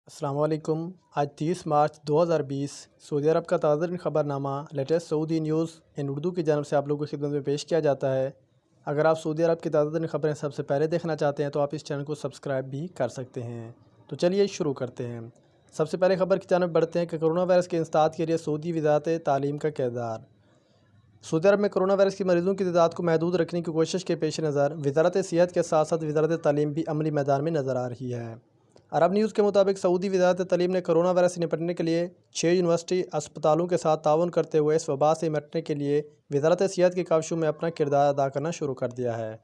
السلام علیکم۔ آج 30 مارچ 2020 سعودی عرب کا تازہ ترین خبر نامہ لیٹسٹ سعودی نیوز ان اردو کی جانب سے آپ لوگوں کی خدمت میں پیش کیا جاتا ہے۔ اگر آپ سعودی عرب کی تازہ ترین خبریں سب سے پہلے دیکھنا چاہتے ہیں تو آپ اس چینل کو سبسکرائب بھی کر سکتے ہیں۔ تو چلیے شروع کرتے ہیں۔ سب سے پہلے خبر کی جانب بڑھتے ہیں کہ کرونا وائرس کے انسداد کے لیے سعودی وزارت تعلیم کا کردار۔ سعودی عرب میں کرونا وائرس کی مریضوں کی تعداد کو محدود رکھنے کی کوشش کے پیش نظر وزارت صحت کے ساتھ ساتھ وزارت تعلیم بھی عملی میدان میں نظر آ رہی ہے۔ عرب نیوز کے مطابق سعودی وزارت تعلیم نے کرونا وائرس سے نپٹنے کے لیے 6 یونیورسٹی اسپتالوں کے ساتھ تعاون کرتے ہوئے اس وبا سے نپٹنے کے لیے وزارت صحت کے کاوشوں میں اپنا کردار ادا کرنا شروع کر دیا ہے۔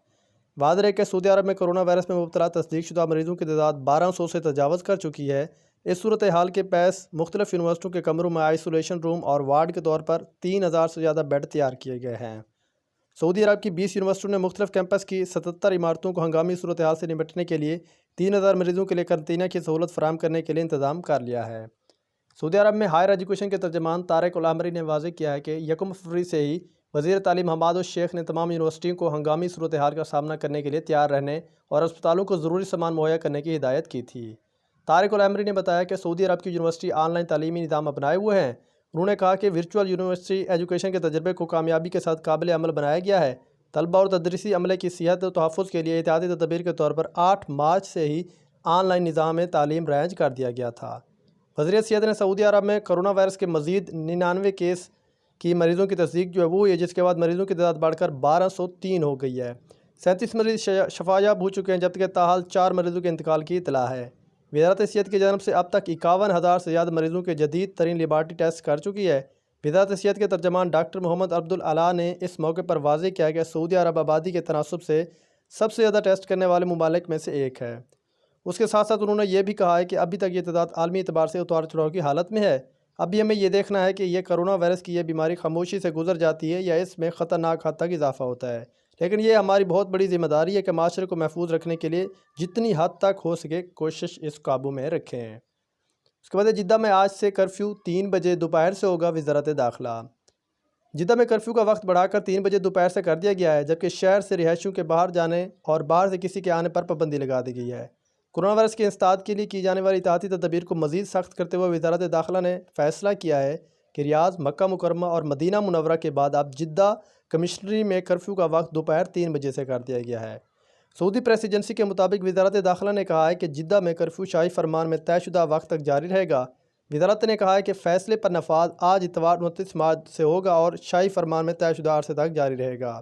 واضح ہے کہ سعودی عرب میں کرونا وائرس میں مبتلا تصدیق شدہ مریضوں کی تعداد 1200 سے تجاوز کر چکی ہے۔ اس صورتحال کے پیش مختلف یونیورسٹیوں کے کمروں میں آئسولیشن روم اور وارڈ کے طور پر 3000 سے زیادہ بیڈ تیار کیے گئے ہیں۔ سعودی عرب کی 20 یونیورسٹیوں نے مختلف کیمپس کی 77 عمارتوں کو ہنگامی صورتحال سے نمٹنے کے لیے 3000 مریضوں کے لیے قرنطینہ کی سہولت فراہم کرنے کے لیے انتظام کر لیا ہے۔ سعودی عرب میں ہائر ایجوکیشن کے ترجمان طارق العمری نے واضح کیا ہے کہ 1 فروری سے ہی وزیر تعلیم حماد الشیخ نے تمام یونیورسٹیوں کو ہنگامی صورتحال کا سامنا کرنے کے لیے تیار رہنے اور اسپتالوں کو ضروری سامان مہیا کرنے کی ہدایت کی تھی۔ طارق العمری نے بتایا کہ سعودی عرب کی یونیورسٹی آن لائن تعلیمی نظام اپنائے ہوئے ہیں۔ انہوں نے کہا کہ ورچوئل یونیورسٹی ایجوکیشن کے تجربے کو کامیابی کے ساتھ قابل عمل بنایا گیا ہے۔ طلباء اور تدریسی عملے کی صحت و تحفظ کے لیے احتیاطی تدابیر کے طور پر 8 مارچ سے ہی آن لائن نظام تعلیم رائج کر دیا گیا تھا۔ وزیر صحت نے سعودی عرب میں کرونا وائرس کے مزید 99 کیس کی مریضوں کی تصدیق جو ہے وہ ہے، جس کے بعد مریضوں کی تعداد بڑھ کر 1203 ہو گئی ہے۔ 37 مریض شفا یاب ہو چکے ہیں، جبکہ تاحال 4 مریضوں کے انتقال کی اطلاع ہے۔ وزارت صحت کی جانب سے اب تک 51,000 سے زیادہ مریضوں کے جدید ترین لیبارٹری ٹیسٹ کر چکی ہے۔ وزارت صحت کے ترجمان ڈاکٹر محمد عبدالعلا نے اس موقع پر واضح کیا کہ سعودی عرب آبادی کے تناسب سے سب سے زیادہ ٹیسٹ کرنے والے ممالک میں سے ایک ہے۔ اس کے ساتھ ساتھ انہوں نے یہ بھی کہا ہے کہ ابھی تک یہ تعداد عالمی اعتبار سے اتار چڑھاؤ کی حالت میں ہے۔ ابھی ہمیں یہ دیکھنا ہے کہ یہ کرونا وائرس کی یہ بیماری خاموشی سے گزر جاتی ہے یا اس میں خطرناک حد تک اضافہ ہوتا ہے، لیکن یہ ہماری بہت بڑی ذمہ داری ہے کہ معاشرے کو محفوظ رکھنے کے لیے جتنی حد تک ہو سکے کوشش اس قابو میں رکھیں۔ اس کے بعد جدہ میں آج سے کرفیو 3 بجے دوپہر سے ہوگا۔ وزارت داخلہ جدہ میں کرفیو کا وقت بڑھا کر 3 بجے دوپہر سے کر دیا گیا ہے، جبکہ شہر سے رہائشیوں کے باہر جانے اور باہر سے کسی کے آنے پر پابندی لگا دی گئی ہے۔ کرونا وائرس کے انسداد کے لیے کی جانے والی احتیاطی تدابیر کو مزید سخت کرتے ہوئے وزارت داخلہ نے فیصلہ کیا ہے کہ ریاض، مکہ مکرمہ اور مدینہ منورہ کے بعد اب جدہ کمشنری میں کرفیو کا وقت دوپہر 3 بجے سے کر دیا گیا ہے۔ سعودی پریس ایجنسی کے مطابق وزارت داخلہ نے کہا ہے کہ جدہ میں کرفیو شاہی فرمان میں طے شدہ وقت تک جاری رہے گا۔ وزارت نے کہا ہے کہ فیصلے پر نفاذ آج اتوار 29 مارچ سے ہوگا اور شاہی فرمان میں طے شدہ عرصے تک جاری رہے گا۔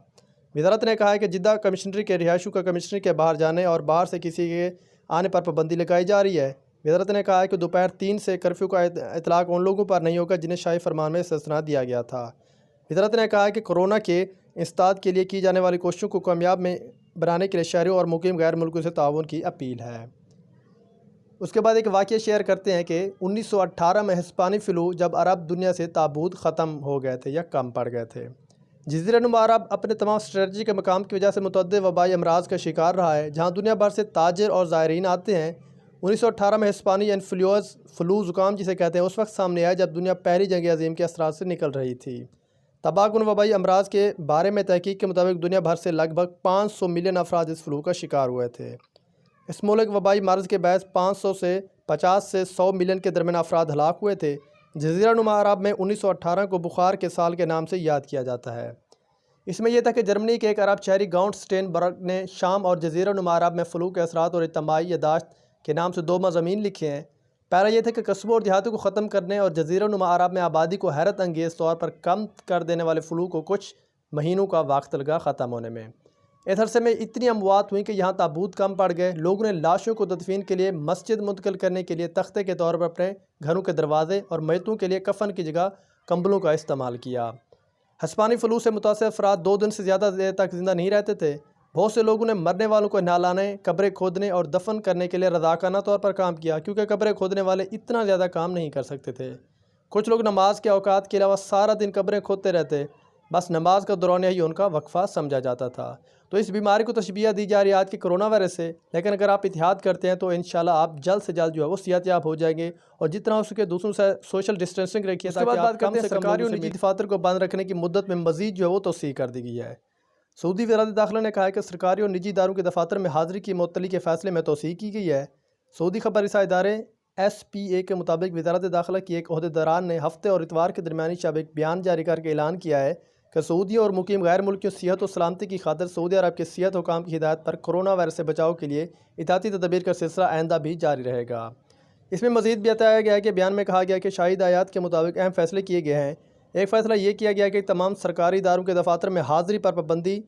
وزارت نے کہا ہے کہ جدہ کمشنری کے رہائشیوں کا کمشنری کے باہر جانے اور باہر سے کسی کے آنے پر پابندی لگائی جا رہی ہے۔ وزارت نے کہا ہے کہ دوپہر 3 سے کرفیو کا اطلاق ان لوگوں پر نہیں ہوگا جنہیں شاہی فرمان میں استثناء دیا گیا تھا۔ وزارت نے کہا ہے کہ کرونا کے انسداد کے لیے کی جانے والی کوششوں کو کامیاب میں بنانے کے لیے شہریوں اور مقیم غیر ملکوں سے تعاون کی اپیل ہے۔ اس کے بعد ایک واقعہ شیئر کرتے ہیں کہ 1918 میں ہسپانی فلو جب عرب دنیا سے تابوت ختم ہو گئے تھے یا کم پڑ گئے تھے۔ جزیرہ نما عرب اپنے تمام اسٹریٹجی کے مقام کی وجہ سے متعدد وبائی امراض کا شکار رہا ہے، جہاں دنیا بھر سے تاجر اور زائرین آتے ہیں۔ 1918 میں ہسپانی انفلوئنزا فلو زکام جسے کہتے ہیں اس وقت سامنے آیا جب دنیا پہلی جنگ عظیم کے اثرات سے نکل رہی تھی۔ تباہ کن وبائی امراض کے بارے میں تحقیق کے مطابق دنیا بھر سے لگ بھگ 500 ملین افراد اس فلو کا شکار ہوئے تھے۔ اس ملک وبائی مرض کے باعث 500 سے 50 سے 100 ملین کے درمیان افراد ہلاک ہوئے تھے۔ جزیرہ نما عرب میں 1918 کو بخار کے سال کے نام سے یاد کیا جاتا ہے۔ اس میں یہ تھا کہ جرمنی کے ایک عرب شہری گاؤنٹ سٹین برگ نے شام اور جزیرہ نما عرب میں فلو کے اثرات اور اجتماعی یادداشت کے نام سے 2 مضامین لکھے ہیں۔ پہلا یہ تھا کہ قصبوں اور دیہاتوں کو ختم کرنے اور جزیرہ نما عرب میں آبادی کو حیرت انگیز طور پر کم کر دینے والے فلو کو کچھ مہینوں کا وقت لگا ختم ہونے میں۔ اس عرصے میں اتنی اموات ہوئیں کہ یہاں تابوت کم پڑ گئے۔ لوگوں نے لاشوں کو تدفین کے لیے مسجد منتقل کرنے کے لیے تختے کے طور پر اپنے گھروں کے دروازے اور میتوں کے لیے کفن کی جگہ کمبلوں کا استعمال کیا۔ ہسپانی فلو سے متاثر افراد 2 دن سے زیادہ دیر تک زندہ نہیں رہتے تھے۔ بہت سے لوگوں نے مرنے والوں کو نہلانے، قبریں کھودنے اور دفن کرنے کے لیے رضاکارانہ طور پر کام کیا، کیونکہ قبریں کھودنے والے اتنا زیادہ کام نہیں کر سکتے تھے۔ کچھ لوگ نماز کے اوقات کے علاوہ سارا دن قبریں کھودتے رہتے، بس نماز کا دورانیہ ہی ان کا وقفہ سمجھا جاتا تھا۔ تو اس بیماری کو تشبیہ دی جا رہی ہے آج کے کرونا وائرس سے، لیکن اگر آپ احتیاط کرتے ہیں تو انشاءاللہ آپ جلد سے جلد جو ہے وہ صحت یاب ہو جائیں گے، اور جتنا ہو سکے دوسروں سے سوشل ڈسٹینسنگ رکھیے تاکہ آپ کم سے کم سرکاری اور نجی دفاتر کو بند رکھنے کی مدت میں مزید جو ہے وہ توسیع کر دی گئی ہے۔ سعودی وزارت داخلہ نے کہا ہے کہ سرکاری اور نجی اداروں کے دفاتر میں حاضری کی معطلی کے فیصلے میں توسیع کی گئی ہے۔ سعودی خبر رساں ادارے SPA کے مطابق وزارت داخلہ کی ایک عہدیداران نے ہفتے اور اتوار کے درمیانی شب ایک بیان جاری کر کے اعلان کیا ہے کہ سعودیوں اور مقیم غیر ملکیوں صحت و سلامتی کی خاطر سعودی عرب کے صحت حکام کی ہدایت پر کرونا وائرس سے بچاؤ کے لیے احتیاطی تدابیر کا سلسلہ آئندہ بھی جاری رہے گا۔ اس میں مزید بھی بتایا گیا ہے کہ بیان میں کہا گیا کہ شاہی ہدایات کے مطابق اہم فیصلے کیے گئے ہیں۔ ایک فیصلہ یہ کیا گیا کہ تمام سرکاری اداروں کے دفاتر میں حاضری پر پابندی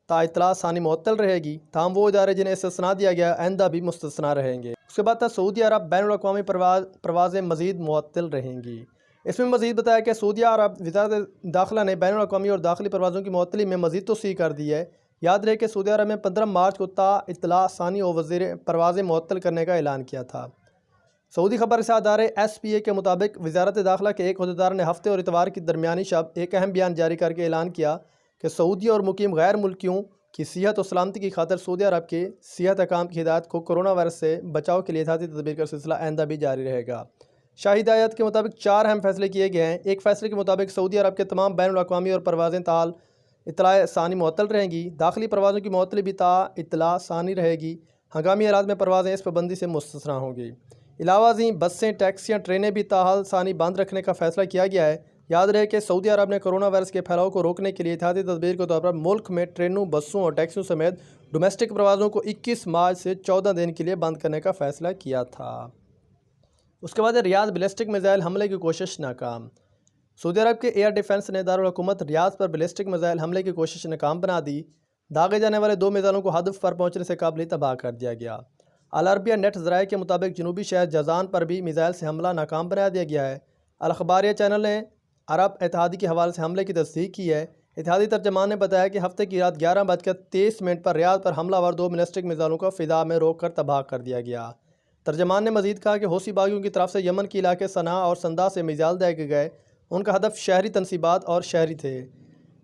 تا اطلاع ثانی معطل رہے گی، تاہم وہ ادارے جنہیں استثناء دیا گیا آئندہ بھی مستثنیٰ رہیں گے۔ اس کے بعد سعودی عرب بین الاقوامی پروازیں مزید معطل رہیں گی۔ اس میں مزید بتایا کہ سعودی عرب وزارت داخلہ نے بین الاقوامی اور داخلی پروازوں کی معطلی میں مزید توسیع کر دی ہے۔ یاد رہے کہ سعودی عرب میں 15 مارچ کو تا اطلاع ثانی و وزیر پروازیں معطل کرنے کا اعلان کیا تھا۔ سعودی خبر رساں ادارے SPA کے مطابق وزارت داخلہ کے ایک عہدیدار نے ہفتے اور اتوار کی درمیانی شب ایک اہم بیان جاری کر کے اعلان کیا کہ سعودی اور مقیم غیر ملکیوں کی صحت و سلامتی کی خاطر سعودی عرب کے صحت حکام کی ہدایت کو کرونا وائرس سے بچاؤ کے لیے احتیاطی تدابیر کا سلسلہ آئندہ بھی جاری رہے گا۔ شاہی ہدایت کے مطابق 4 اہم فیصلے کیے گئے ہیں۔ ایک فیصلے کے مطابق سعودی عرب کے تمام بین الاقوامی اور پروازیں تا اطلاع ثانی معطل رہیں گی۔ داخلی پروازوں کی معطلی بھی تا اطلاع ثانی رہے گی۔ ہنگامی حالات میں پروازیں اس پابندی سے مستثنیٰ ہوں گی۔ علاوہ ازیں بسیں، ٹیکسیاں، ٹرینیں بھی تاحال ثانی بند رکھنے کا فیصلہ کیا گیا ہے۔ یاد رہے کہ سعودی عرب نے کرونا وائرس کے پھیلاؤ کو روکنے کے لیے احتیاطی تدابیر کے طور پر ملک میں ٹرینوں، بسوں اور ٹیکسیوں سمیت ڈومیسٹک پروازوں کو 21 مارچ سے 14 دن کے لیے بند کرنے کا فیصلہ کیا تھا۔ اس کے بعد ریاض بیلسٹک میزائل حملے کی کوشش ناکام۔ سعودی عرب کے ایئر ڈیفنس نے دارالحکومت ریاض پر بیلسٹک میزائل حملے کی کوشش ناکام بنا دی۔ داغے جانے والے 2 میزائلوں کو ہدف پر پہنچنے سے قبل ہی تباہ کر دیا گیا۔ العربیہ نیٹ ذرائع کے مطابق جنوبی شہر جازان پر بھی میزائل سے حملہ ناکام بنا دیا گیا ہے۔ الاخباریہ چینل نے عرب اتحادی کے حوالے سے حملے کی تصدیق کی ہے۔ اتحادی ترجمان نے بتایا کہ ہفتے کی رات 11:23 پر ریاض پر حملہ آور 2 بیلسٹک میزائلوں کو فضا میں روک کر تباہ کر دیا گیا۔ ترجمان نے مزید کہا کہ حوثی باغیوں کی طرف سے یمن کے علاقے صنعاء اور صندہ سے میزائل داغے گئے۔ ان کا ہدف شہری تنصیبات اور شہری تھے۔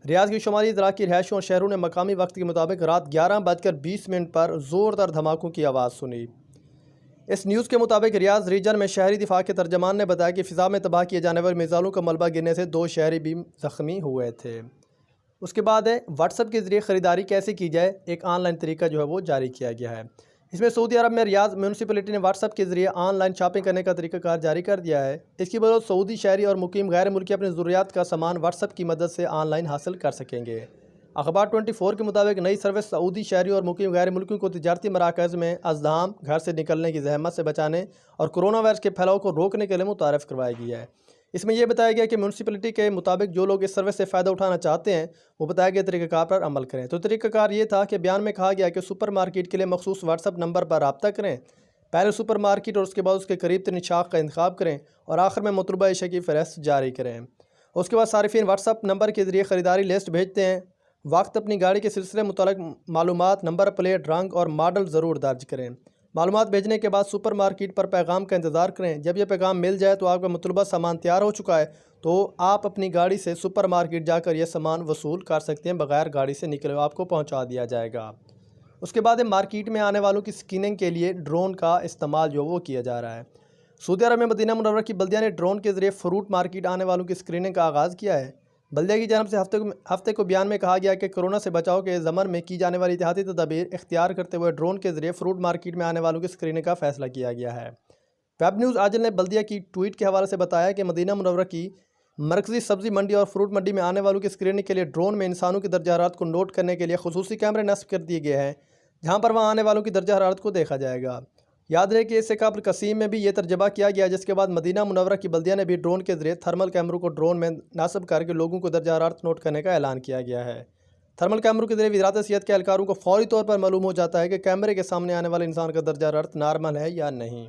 ریاض کی شمالی اضلاع کی رہائشیوں اور شہروں نے مقامی وقت کے مطابق رات 11:20 پر زوردار دھماکوں کی آواز سنی۔ اس نیوز کے مطابق ریاض ریجن میں شہری دفاع کے ترجمان نے بتایا کہ فضا میں تباہ کیے جانے والے میزائلوں کا ملبہ گرنے سے 2 شہری بھی زخمی ہوئے تھے۔ اس کے بعد واٹس ایپ کے ذریعے خریداری کیسے کی جائے، ایک آن لائن طریقہ جو ہے وہ جاری کیا گیا ہے۔ اس میں سعودی عرب میں ریاض میونسپلٹی نے واٹس ایپ کے ذریعے آن لائن شاپنگ کرنے کا طریقہ کار جاری کر دیا ہے۔ اس کی بدولت سعودی شہری اور مقیم غیر ملکی اپنی ضروریات کا سامان واٹس ایپ کی مدد سے آن لائن حاصل کر سکیں گے۔ اخبار 24 کے مطابق نئی سروس سعودی شہری اور مقیم غیر ملکیوں کو تجارتی مراکز میں ازدحام، گھر سے نکلنے کی زحمت سے بچانے اور کرونا وائرس کے پھیلاؤ کو روکنے کے لیے متعارف کروائی گئی ہے۔ اس میں یہ بتایا گیا کہ میونسپلٹی کے مطابق جو لوگ اس سروس سے فائدہ اٹھانا چاہتے ہیں وہ بتایا گیا طریقہ کار پر عمل کریں۔ تو طریقہ کار یہ تھا کہ بیان میں کہا گیا کہ سپر مارکیٹ کے لیے مخصوص واٹس ایپ نمبر پر رابطہ کریں۔ پہلے سپر مارکیٹ اور اس کے بعد اس کے قریب ترین شاخ کا انتخاب کریں اور آخر میں مطلوبہ اشیاء کی فہرست جاری کریں۔ اس کے بعد صارفین واٹس ایپ نمبر کے ذریعے خریداری لسٹ بھیجتے ہیں۔ وقت اپنی گاڑی کے سلسلے متعلق معلومات، نمبر پلیٹ، رنگ اور ماڈل ضرور درج کریں۔ معلومات بھیجنے کے بعد سپر مارکیٹ پر پیغام کا انتظار کریں۔ جب یہ پیغام مل جائے تو آپ کا مطلوبہ سامان تیار ہو چکا ہے تو آپ اپنی گاڑی سے سپر مارکیٹ جا کر یہ سامان وصول کر سکتے ہیں، بغیر گاڑی سے نکلے آپ کو پہنچا دیا جائے گا۔ اس کے بعد مارکیٹ میں آنے والوں کی اسکیننگ کے لیے ڈرون کا استعمال جو وہ کیا جا رہا ہے۔ سعودی عرب میں مدینہ منورہ کی بلدیہ نے ڈرون کے ذریعے فروٹ مارکیٹ آنے والوں کی اسکریننگ کا آغاز کیا ہے۔ بلدیہ کی جانب سے ہفتے کو بیان میں کہا گیا کہ کرونا سے بچاؤ کے ضمن میں کی جانے والی احتیاطی تدابیر اختیار کرتے ہوئے ڈرون کے ذریعے فروٹ مارکیٹ میں آنے والوں کی اسکریننگ کا فیصلہ کیا گیا ہے۔ ویب نیوز آجل نے بلدیہ کی ٹویٹ کے حوالے سے بتایا کہ مدینہ منورہ کی مرکزی سبزی منڈی اور فروٹ منڈی میں آنے والوں کی اسکریننگ کے لیے ڈرون میں انسانوں کی درجہ حرارت کو نوٹ کرنے کے لیے خصوصی کیمرے نصب کر دیے گئے ہیں، جہاں پر وہاں آنے والوں کی درجہ حرارت کو دیکھا جائے گا۔ یاد رہے کہ اس سے قبل قصیم میں بھی یہ تجربہ کیا گیا، جس کے بعد مدینہ منورہ کی بلدیہ نے بھی ڈرون کے ذریعے تھرمل کیمروں کو ڈرون میں نصب کر کے لوگوں کو درجہ حرارت نوٹ کرنے کا اعلان کیا گیا ہے۔ تھرمل کیمروں کے ذریعے وزارت صحت کے اہلکاروں کو فوری طور پر معلوم ہو جاتا ہے کہ کیمرے کے سامنے آنے والے انسان کا درجہ حرارت نارمل ہے یا نہیں۔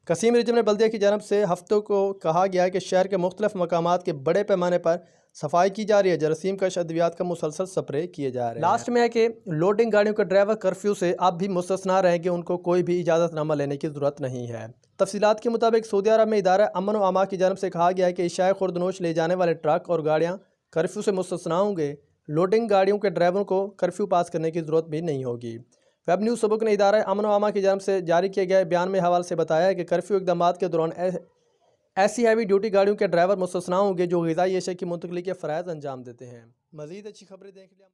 قصیم ریجن میں بلدیہ کی جانب سے ہفتوں کو کہا گیا ہے کہ شہر کے مختلف مقامات کے بڑے پیمانے پر صفائی کی جا رہی ہے، جراثیم کش ادویات کا مسلسل سپرے کیے جا رہے ہیں۔ لاسٹ میں ہے کہ لوڈنگ گاڑیوں کے ڈرائیور کرفیو سے اب بھی مستثنیٰ رہیں گے، ان کو کوئی بھی اجازت نامہ لینے کی ضرورت نہیں ہے۔ تفصیلات کے مطابق سعودی عرب میں ادارہ امن و امان کی جانب سے کہا گیا ہے کہ اشیاء خوردنوش لے جانے والے ٹرک اور گاڑیاں کرفیو سے مستثنیٰ ہوں گے۔ لوڈنگ گاڑیوں کے ڈرائیوروں کو کرفیو پاس کرنے کی ضرورت بھی نہیں ہوگی۔ ویب نیوز سبق نے ادارہ امن و امان کی جانب سے جاری کیے گئے بیان میں حوالے سے بتایا ہے کہ کرفیو اقدامات کے دوران ایسی ہیوی ڈیوٹی گاڑیوں کے ڈرائیور مستثنیٰ ہوں گے جو غذائی اشیاء کی منتقلی کے فرائض انجام دیتے ہیں۔ مزید اچھی خبریں دیکھ لیں۔